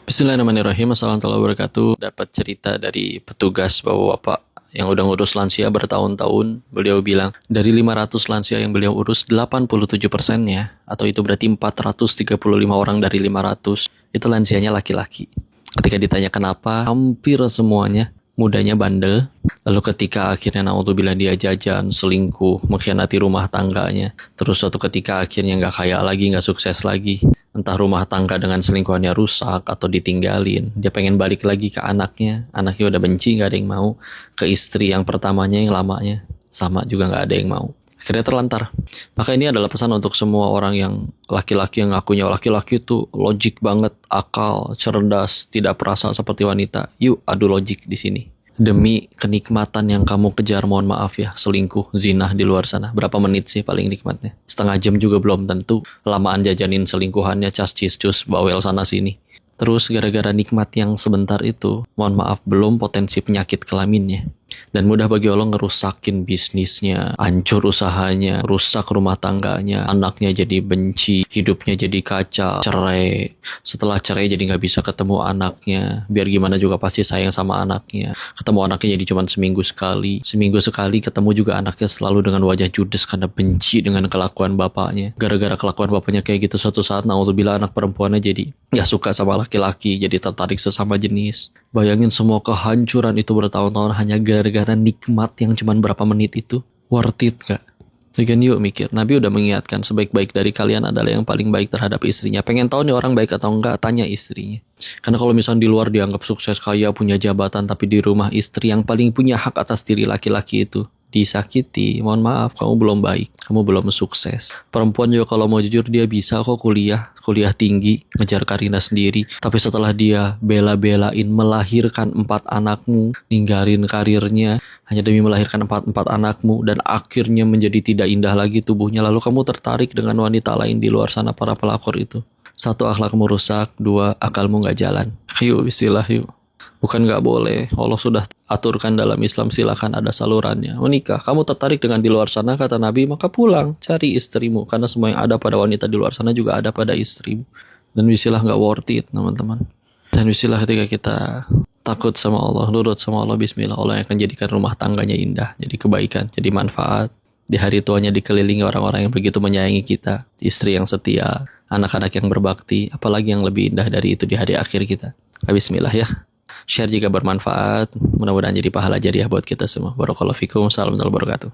Bismillahirrahmanirrahim. Assalamualaikum warahmatullahi wabarakatuh. Dapat cerita dari petugas bapak-bapak yang udah ngurus lansia bertahun-tahun. Beliau bilang, dari 500 lansia yang beliau urus, 87%-nya, atau itu berarti 435 orang dari 500, itu lansianya laki-laki. Ketika ditanya kenapa, hampir semuanya mudanya bandel. Lalu ketika akhirnya naudzubillah dia jajan, selingkuh, mengkhianati rumah tangganya. Terus suatu ketika akhirnya nggak kaya lagi, nggak sukses lagi. Entah rumah tangga dengan selingkuhannya rusak atau ditinggalin. Dia pengen balik lagi ke anaknya. Anaknya udah benci, nggak ada yang mau. Ke istri yang pertamanya, yang lamanya. Sama juga nggak ada yang mau. Akhirnya terlantar. Maka ini adalah pesan untuk semua orang yang laki-laki yang ngakunya laki-laki itu logik banget, akal, cerdas, tidak perasa seperti wanita. Yuk adu logik di sini. Demi kenikmatan yang kamu kejar, mohon maaf ya, selingkuh, zina di luar sana. Berapa menit sih paling nikmatnya? Setengah jam juga belum tentu. Lamaan jajanin selingkuhannya, cas cis cus, bawel sana sini. Terus gara-gara nikmat yang sebentar itu, mohon maaf, belum potensi penyakit kelaminnya. Dan mudah bagi Allah ngerusakin bisnisnya, hancur usahanya, rusak rumah tangganya, anaknya jadi benci, hidupnya jadi kacau, cerai. Setelah cerai jadi nggak bisa ketemu anaknya, biar gimana juga pasti sayang sama anaknya. Ketemu anaknya jadi cuma seminggu sekali ketemu juga anaknya selalu dengan wajah judes karena benci dengan kelakuan bapaknya. Gara-gara kelakuan bapaknya kayak gitu, suatu saat naudzubillah anak perempuannya jadi nggak suka sama laki-laki, jadi tertarik sesama jenis. Bayangin semua kehancuran itu bertahun-tahun hanya gara-gara nikmat yang cuma berapa menit itu. Worth it gak? Again, yuk mikir. Nabi udah mengingatkan sebaik-baik dari kalian adalah yang paling baik terhadap istrinya. Pengen tahu nih orang baik atau enggak, tanya istrinya. Karena kalau misalnya di luar dianggap sukses, kaya, punya jabatan, tapi di rumah istri yang paling punya hak atas diri laki-laki itu disakiti, mohon maaf, kamu belum baik, kamu belum sukses. Perempuan juga kalau mau jujur, dia bisa kok kuliah tinggi, ngejar karirnya sendiri. Tapi setelah dia bela-belain melahirkan 4 anakmu, ninggalin karirnya hanya demi melahirkan 4 anakmu, dan akhirnya menjadi tidak indah lagi tubuhnya, lalu kamu tertarik dengan wanita lain di luar sana, para pelakor itu. 1, akhlakmu rusak. 2, akalmu gak jalan. Yuk, bismillah yuk. Bukan nggak boleh, Allah sudah aturkan dalam Islam, silakan, ada salurannya. Menikah, kamu tertarik dengan di luar sana, kata Nabi, maka pulang, cari istrimu. Karena semua yang ada pada wanita di luar sana juga ada pada istrimu. Dan bismillah nggak worth it, teman-teman. Dan bismillah ketika kita takut sama Allah, nurut sama Allah, bismillah, Allah yang akan jadikan rumah tangganya indah, jadi kebaikan, jadi manfaat. Di hari tuanya dikelilingi orang-orang yang begitu menyayangi kita, istri yang setia, anak-anak yang berbakti, apalagi yang lebih indah dari itu di hari akhir kita. Bismillah ya. Share jika bermanfaat, mudah-mudahan jadi pahala jariah buat kita semua. Barakallahu fikum, salam warahmatullahi wabarakatuh.